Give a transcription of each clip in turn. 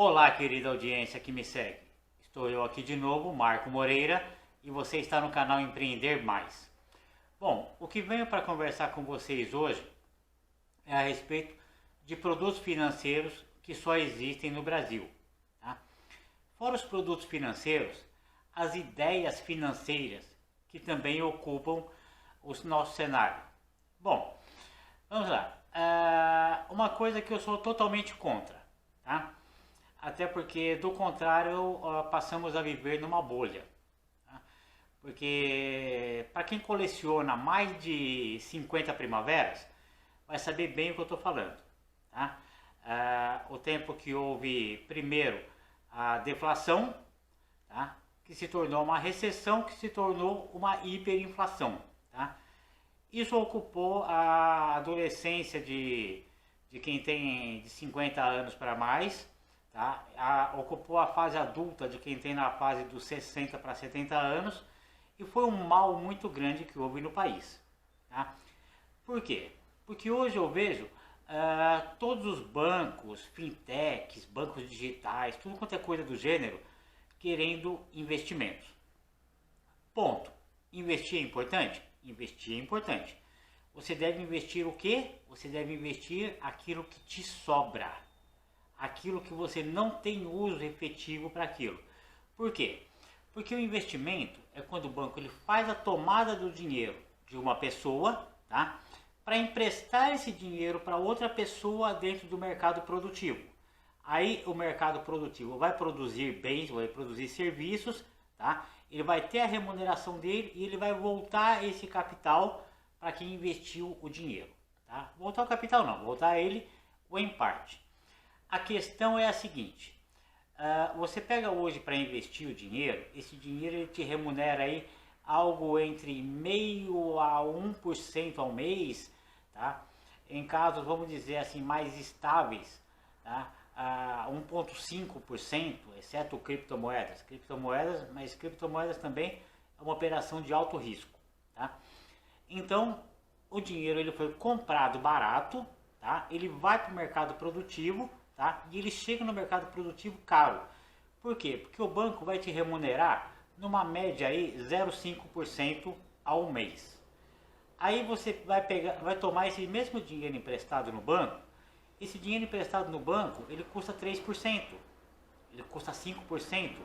Olá, querida audiência que me segue. Estou eu aqui de novo, Marco Moreira, e você está no canal Empreender Mais. Bom, o que venho para conversar com vocês hoje é a respeito de produtos financeiros que só existem no Brasil. Tá? Fora os produtos financeiros, as ideias financeiras que também ocupam o nosso cenário. Bom, vamos lá. Uma coisa que eu sou totalmente contra, tá? Até porque, do contrário, passamos a viver numa bolha. Tá? Porque, para quem coleciona mais de 50 primaveras, vai saber bem o que eu estou falando. Tá? O tempo que houve, primeiro, a deflação, tá? Que se tornou uma recessão, que se tornou uma hiperinflação. Tá? Isso ocupou a adolescência de quem tem de 50 anos para mais, tá? Ocupou a fase adulta de quem tem na fase dos 60 para 70 anos e foi um mal muito grande que houve no país. Tá? Por quê? Porque hoje eu vejo todos os bancos, fintechs, bancos digitais, tudo quanto é coisa do gênero, querendo investimentos. Ponto. Investir é importante? Investir é importante. Você deve investir o quê? Você deve investir aquilo que te sobra. Aquilo que você não tem uso efetivo para aquilo. Por quê? Porque o investimento é quando o banco ele faz a tomada do dinheiro de uma pessoa, tá? Para emprestar esse dinheiro para outra pessoa dentro do mercado produtivo. Aí o mercado produtivo vai produzir bens, vai produzir serviços, tá? Ele vai ter a remuneração dele e ele vai voltar esse capital para quem investiu o dinheiro. Tá? Voltar o capital não, voltar ele ou em parte. A questão é a seguinte, você pega hoje para investir o dinheiro, esse dinheiro ele te remunera aí algo entre 0,5% a 1% ao mês, tá? Em casos, vamos dizer assim, mais estáveis, tá? 1,5%, exceto criptomoedas. Mas criptomoedas também é uma operação de alto risco. Tá? Então, o dinheiro ele foi comprado barato, tá? Ele vai para o mercado produtivo, tá? E ele chega no mercado produtivo caro. Por quê? Porque o banco vai te remunerar numa média aí 0,5% ao mês. Aí você vai tomar esse mesmo dinheiro emprestado no banco. Esse dinheiro emprestado no banco, ele custa 3%, ele custa 5%,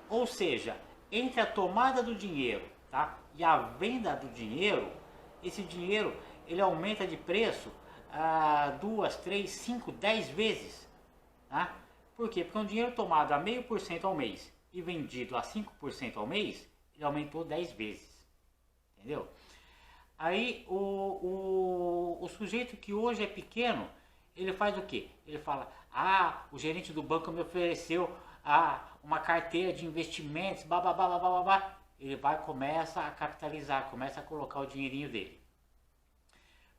ou seja, entre a tomada do dinheiro, tá, e a venda do dinheiro, esse dinheiro ele aumenta de preço 2, 3, 5, 10 vezes. Tá? Por quê? Porque um dinheiro tomado a 0,5% ao mês e vendido a 5% ao mês, ele aumentou 10 vezes. Entendeu? Aí o sujeito que hoje é pequeno, ele faz o quê? Ele fala, o gerente do banco me ofereceu uma carteira de investimentos, babá. Ele começa a capitalizar, começa a colocar o dinheirinho dele.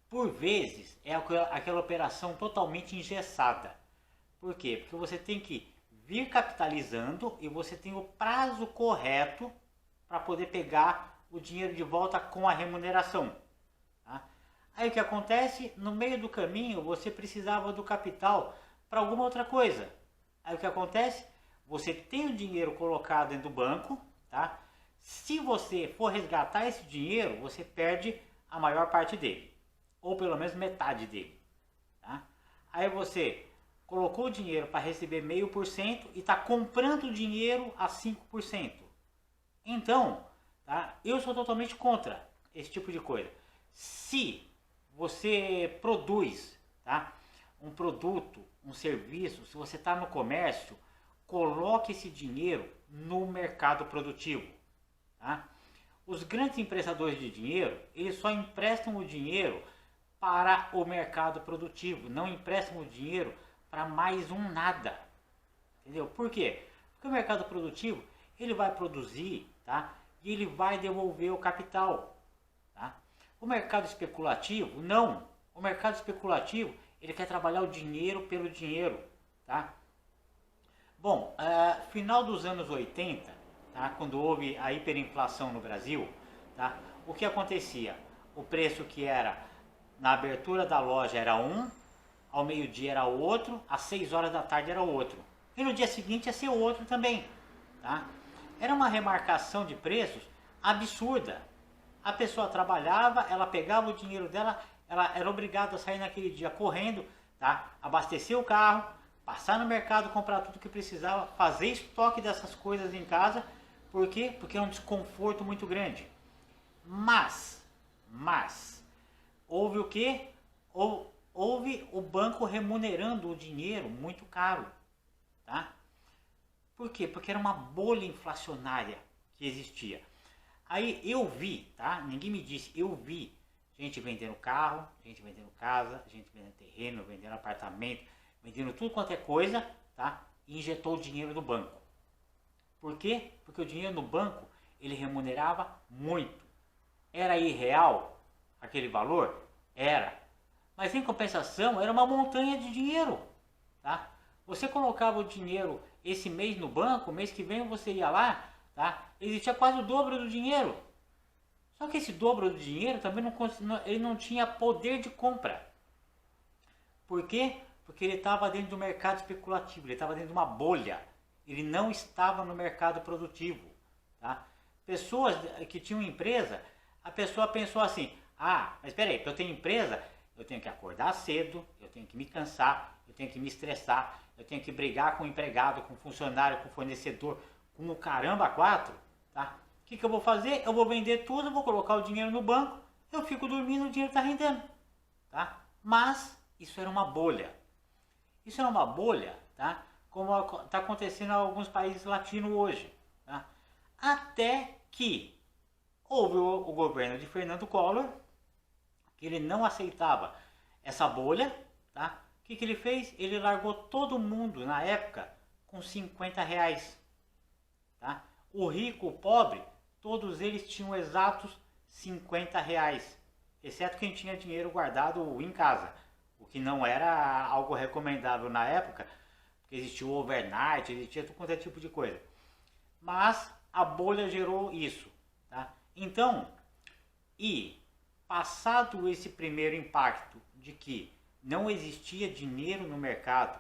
Por vezes, é aquela operação totalmente engessada. Por quê? Porque você tem que vir capitalizando e você tem o prazo correto para poder pegar o dinheiro de volta com a remuneração. Tá? Aí o que acontece? No meio do caminho você precisava do capital para alguma outra coisa. Aí o que acontece? Você tem o dinheiro colocado dentro do banco, tá? Se você for resgatar esse dinheiro, você perde a maior parte dele, ou pelo menos metade dele. Tá? Aí você colocou o dinheiro para receber 0,5% e está comprando o dinheiro a 5%. Então, tá? Eu sou totalmente contra esse tipo de coisa. Se você produz, tá, um produto, um serviço, se você está no comércio, coloque esse dinheiro no mercado produtivo. Tá? Os grandes emprestadores de dinheiro, eles só emprestam o dinheiro para o mercado produtivo, não emprestam o dinheiro para mais um nada. Entendeu? Por quê? Porque o mercado produtivo, ele vai produzir, tá? E ele vai devolver o capital. Tá? O mercado especulativo, não. O mercado especulativo, ele quer trabalhar o dinheiro pelo dinheiro. Tá? Bom, final dos anos 80, tá? Quando houve a hiperinflação no Brasil, tá? O que acontecia? O preço que era na abertura da loja era um, ao meio-dia era outro, às 6 horas da tarde era outro. e no dia seguinte ia ser outro também, tá? Era uma remarcação de preços absurda. A pessoa trabalhava, ela pegava o dinheiro dela, ela era obrigada a sair naquele dia correndo, tá? Abastecer o carro, passar no mercado, comprar tudo que precisava, fazer estoque dessas coisas em casa. Por quê? Porque é um desconforto muito grande. Mas, houve o quê? Houve o banco remunerando o dinheiro muito caro, tá? Por quê? Porque era uma bolha inflacionária que existia. Aí eu vi, tá? Ninguém me disse, eu vi gente vendendo carro, gente vendendo casa, gente vendendo terreno, vendendo apartamento, vendendo tudo quanto é coisa, tá? E injetou o dinheiro no banco. Por quê? Porque o dinheiro no banco, ele remunerava muito. Era irreal aquele valor? Era. Mas em compensação, era uma montanha de dinheiro, tá? Você colocava o dinheiro esse mês no banco, mês que vem você ia lá, tá? Existia quase o dobro do dinheiro. Só que esse dobro do dinheiro também ele não tinha poder de compra. Por quê? Porque ele estava dentro do mercado especulativo, ele estava dentro de uma bolha. Ele não estava no mercado produtivo, tá? Pessoas que tinham empresa, a pessoa pensou assim, mas espera aí, para eu ter empresa, eu tenho que acordar cedo, eu tenho que me cansar, eu tenho que me estressar, eu tenho que brigar com o empregado, com o funcionário, com o fornecedor, com o caramba quatro, tá? O que eu vou fazer? Eu vou vender tudo, vou colocar o dinheiro no banco, eu fico dormindo, o dinheiro está rendendo, tá? Mas isso era uma bolha. Isso era uma bolha, tá? Como está acontecendo em alguns países latinos hoje, tá? Até que houve o governo de Fernando Collor, que ele não aceitava essa bolha, tá? O que ele fez? Ele largou todo mundo na época com 50 reais, tá? O rico, o pobre, todos eles tinham exatos 50 reais, exceto quem tinha dinheiro guardado em casa, o que não era algo recomendável na época, porque existia o overnight, existia todo quanto é tipo de coisa. Mas a bolha gerou isso, tá? Então, passado esse primeiro impacto de que não existia dinheiro no mercado,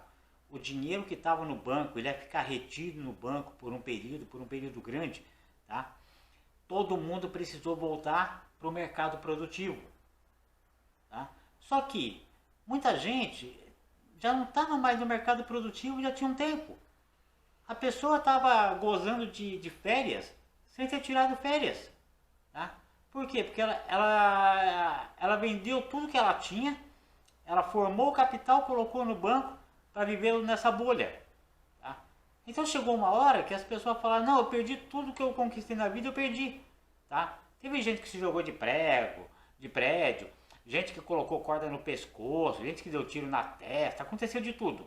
o dinheiro que estava no banco, ele ia ficar retido no banco por um período grande, tá? Todo mundo precisou voltar para o mercado produtivo, tá? Só que muita gente já não estava mais no mercado produtivo, já tinha um tempo. A pessoa estava gozando de férias sem ter tirado férias, tá? Por quê? Porque ela vendeu tudo que ela tinha, ela formou o capital, colocou no banco para viver nessa bolha, tá? Então chegou uma hora que as pessoas falaram, não, eu perdi tudo que eu conquistei na vida, eu perdi, tá? Teve gente que se jogou de prédio, gente que colocou corda no pescoço, gente que deu tiro na testa, aconteceu de tudo,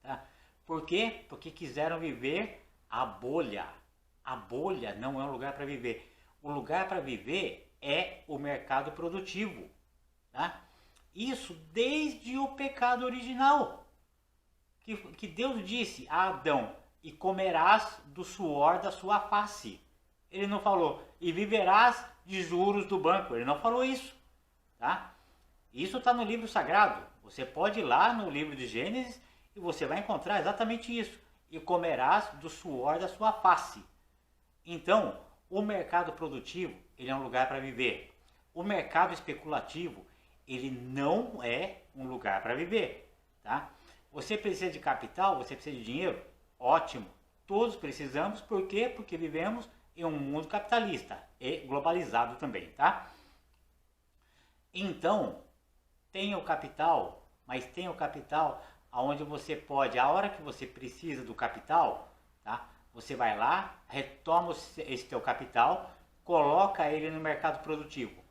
tá? Por quê? Porque quiseram viver a bolha. A bolha não é um lugar para viver. O lugar para viver é o mercado produtivo, tá? Isso desde o pecado original, que Deus disse a Adão, e comerás do suor da sua face. Ele não falou, e viverás de juros do banco. Ele não falou isso, tá? Isso está no livro sagrado. Você pode ir lá no livro de Gênesis e você vai encontrar exatamente isso. E comerás do suor da sua face. Então, o mercado produtivo, ele é um lugar para viver. O mercado especulativo, ele não é um lugar para viver, tá? Você precisa de capital, você precisa de dinheiro? Ótimo. Todos precisamos, por quê? Porque vivemos em um mundo capitalista e globalizado também, tá? Então, tenha o capital, mas tenha o capital onde você pode, a hora que você precisa do capital, tá? Você vai lá, retoma esse teu capital, coloca ele no mercado produtivo.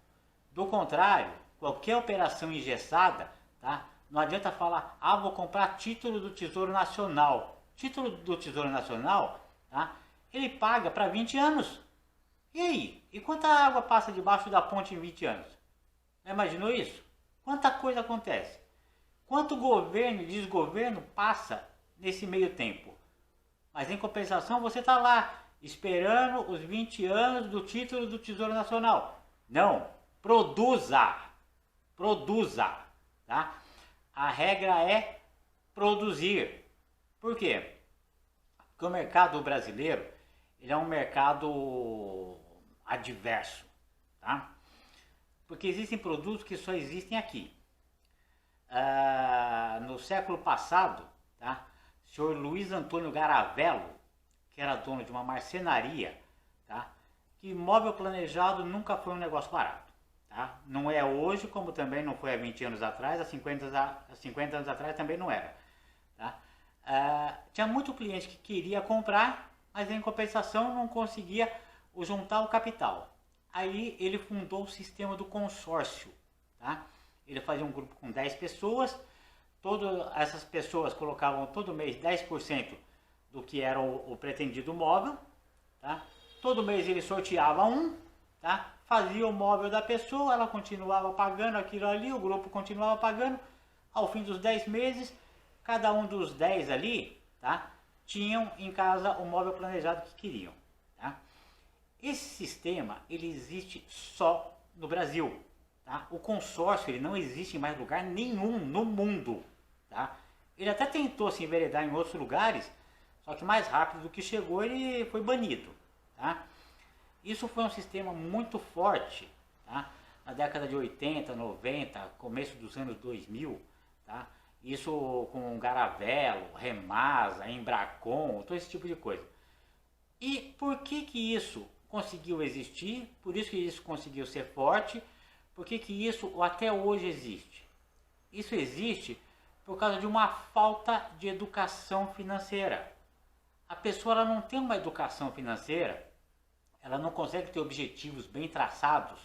Do contrário, qualquer operação engessada, tá? Não adianta falar, vou comprar título do Tesouro Nacional. Título do Tesouro Nacional, tá? Ele paga para 20 anos. E aí? E quanta água passa debaixo da ponte em 20 anos? Já imaginou isso? Quanta coisa acontece? Quanto governo e desgoverno passa nesse meio tempo? Mas em compensação você está lá, esperando os 20 anos do título do Tesouro Nacional. Não, produza, tá? A regra é produzir. Por quê? Porque o mercado brasileiro, ele é um mercado adverso, tá? Porque existem produtos que só existem aqui. No século passado, tá? O senhor Luiz Antônio Garavello, que era dono de uma marcenaria, tá? Que móvel planejado nunca foi um negócio barato, tá? Não é hoje, como também não foi há 20 anos atrás, há 50 anos atrás também não era, tá? Tinha muito cliente que queria comprar, mas em compensação não conseguia juntar o capital. Aí ele fundou o sistema do consórcio, tá? Ele fazia um grupo com 10 pessoas, todas essas pessoas colocavam todo mês 10% do que era o pretendido móvel, tá? Todo mês ele sorteava um, tá? Fazia o móvel da pessoa, ela continuava pagando aquilo ali, o grupo continuava pagando. Ao fim dos 10 meses, cada um dos 10 ali, tá? Tinham em casa o móvel planejado que queriam, tá? Esse sistema, ele existe só no Brasil, tá? O consórcio, ele não existe em mais lugar nenhum no mundo, tá? Ele até tentou se enveredar em outros lugares, só que mais rápido do que chegou, ele foi banido, tá? Isso foi um sistema muito forte, tá? Na década de 80, 90, começo dos anos 2000, tá? Isso com Garavello, Remasa, Embracon, todo esse tipo de coisa. E por que que isso conseguiu existir? Por isso que isso conseguiu ser forte? Por que que isso até hoje existe? Isso existe por causa de uma falta de educação financeira. A pessoa ela não tem uma educação financeira, ela não consegue ter objetivos bem traçados,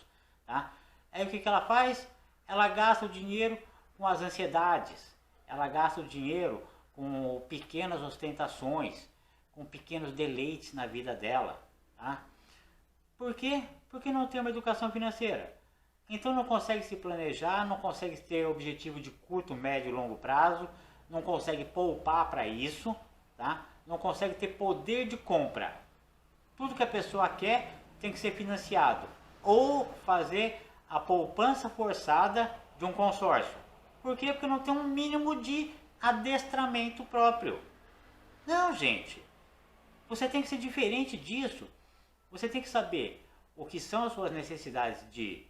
tá? Aí o que que ela faz? Ela gasta o dinheiro com as ansiedades, ela gasta o dinheiro com pequenas ostentações, com pequenos deleites na vida dela, tá? Por quê? Porque não tem uma educação financeira. Então não consegue se planejar, não consegue ter objetivo de curto, médio e longo prazo, não consegue poupar para isso, tá? Não consegue ter poder de compra. Tudo que a pessoa quer tem que ser financiado ou fazer a poupança forçada de um consórcio. Por quê? Porque não tem um mínimo de adestramento próprio. Não, gente. Você tem que ser diferente disso. Você tem que saber o que são as suas necessidades de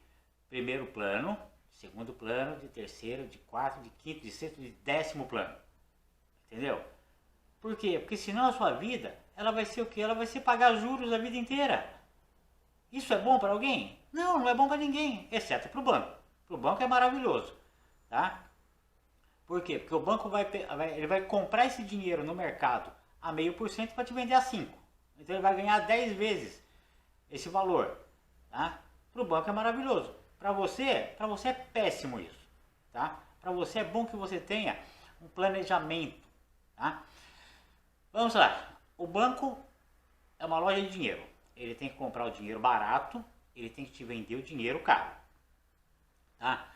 primeiro plano, de segundo plano, de terceiro, de quarto, de quinto, de sexto, de 10º plano. Entendeu? Por quê? Porque senão a sua vida, ela vai ser o quê? Ela vai ser pagar juros a vida inteira. Isso é bom para alguém? Não, não é bom para ninguém, exceto para o banco. Para o banco é maravilhoso, tá? Por quê? Porque o banco ele vai comprar esse dinheiro no mercado a 0,5% para te vender a 5%. Então ele vai ganhar 10 vezes esse valor, tá? Para o banco é maravilhoso. Para você é péssimo isso, tá? Para você é bom que você tenha um planejamento, tá? Vamos lá. O banco é uma loja de dinheiro. Ele tem que comprar o dinheiro barato, ele tem que te vender o dinheiro caro, tá?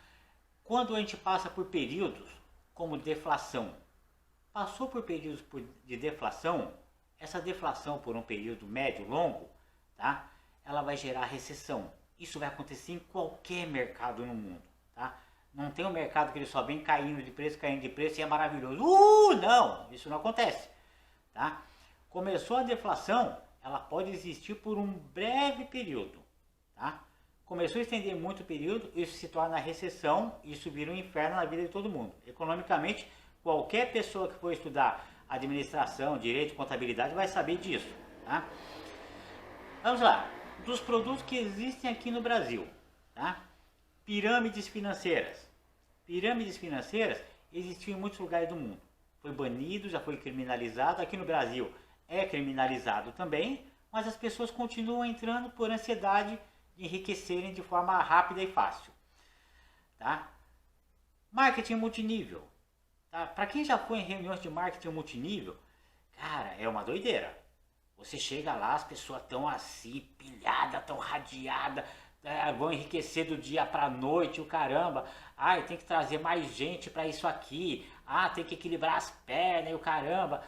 Quando a gente passa por períodos como deflação, passou por períodos de deflação, essa deflação por um período médio, longo, tá? Ela vai gerar recessão. Isso vai acontecer em qualquer mercado no mundo, tá? Não tem um mercado que ele só vem caindo de preço e é maravilhoso. Não, isso não acontece, tá? Começou a deflação, ela pode existir por um breve período, tá? Começou a estender muito o período, isso se torna recessão, isso vira um inferno na vida de todo mundo. Economicamente, qualquer pessoa que for estudar administração, direito, contabilidade vai saber disso, tá? Vamos lá, dos produtos que existem aqui no Brasil, tá? Pirâmides financeiras. Pirâmides financeiras existiam em muitos lugares do mundo. Foi banido, já foi criminalizado. Aqui no Brasil é criminalizado também, mas as pessoas continuam entrando por ansiedade de enriquecerem de forma rápida e fácil, tá? Marketing multinível, tá? Para quem já foi em reuniões de marketing multinível, cara, é uma doideira. Você chega lá, as pessoas estão assim, pilhadas, estão radiadas, vão enriquecer do dia para a noite, o caramba. Ai, tem que trazer mais gente para isso aqui. Tem que equilibrar as pernas e o caramba.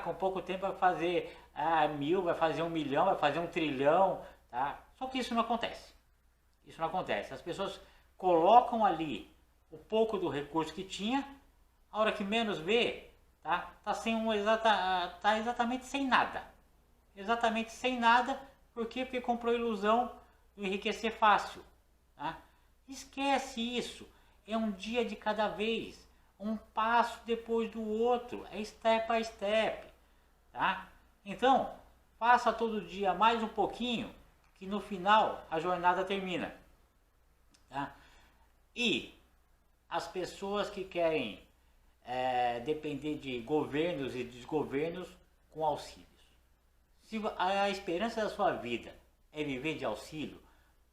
Com pouco tempo vai fazer 1.000, vai fazer 1 milhão, vai fazer 1 trilhão, tá? Só que isso não acontece. Isso não acontece. As pessoas colocam ali o pouco do recurso que tinha, a hora que menos vê, tá? Tá exatamente sem nada. Exatamente sem nada. Por quê? Porque comprou a ilusão do enriquecer fácil, tá? Esquece isso. É um dia de cada vez. Um passo depois do outro. É step by step, tá? Então, faça todo dia mais um pouquinho, que no final a jornada termina, tá? E as pessoas que querem depender de governos e desgovernos com auxílios. Se a esperança da sua vida é viver de auxílio,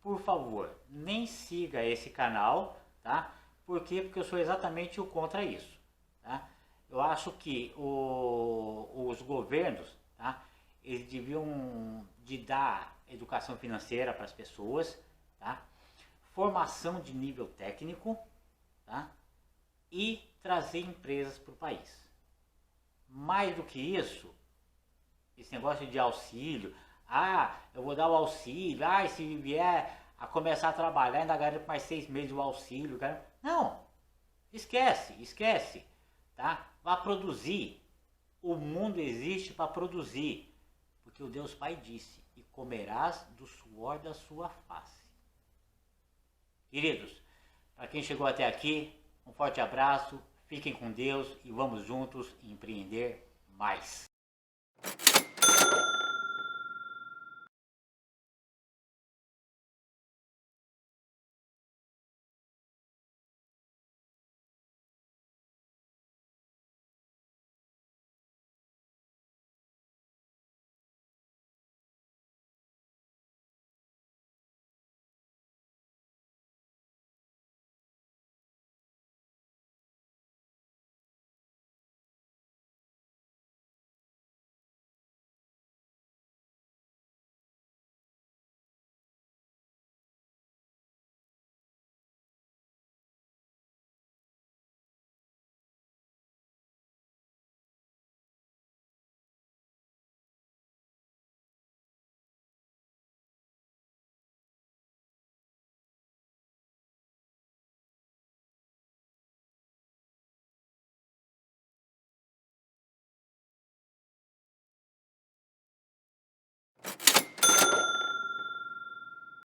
por favor, nem siga esse canal, tá? Por quê? Porque eu sou exatamente o contra isso, tá? Eu acho que os governos, tá? Eles deviam de dar educação financeira para as pessoas, tá? Formação de nível técnico, tá? E trazer empresas para o país. Mais do que isso, esse negócio de auxílio, eu vou dar o auxílio, e se vier a começar a trabalhar, ainda garanto mais 6 meses o auxílio. Não, esquece, tá? Vá produzir. O mundo existe para produzir, porque o Deus Pai disse, e comerás do suor da sua face. Queridos, para quem chegou até aqui, um forte abraço, fiquem com Deus e vamos juntos empreender mais.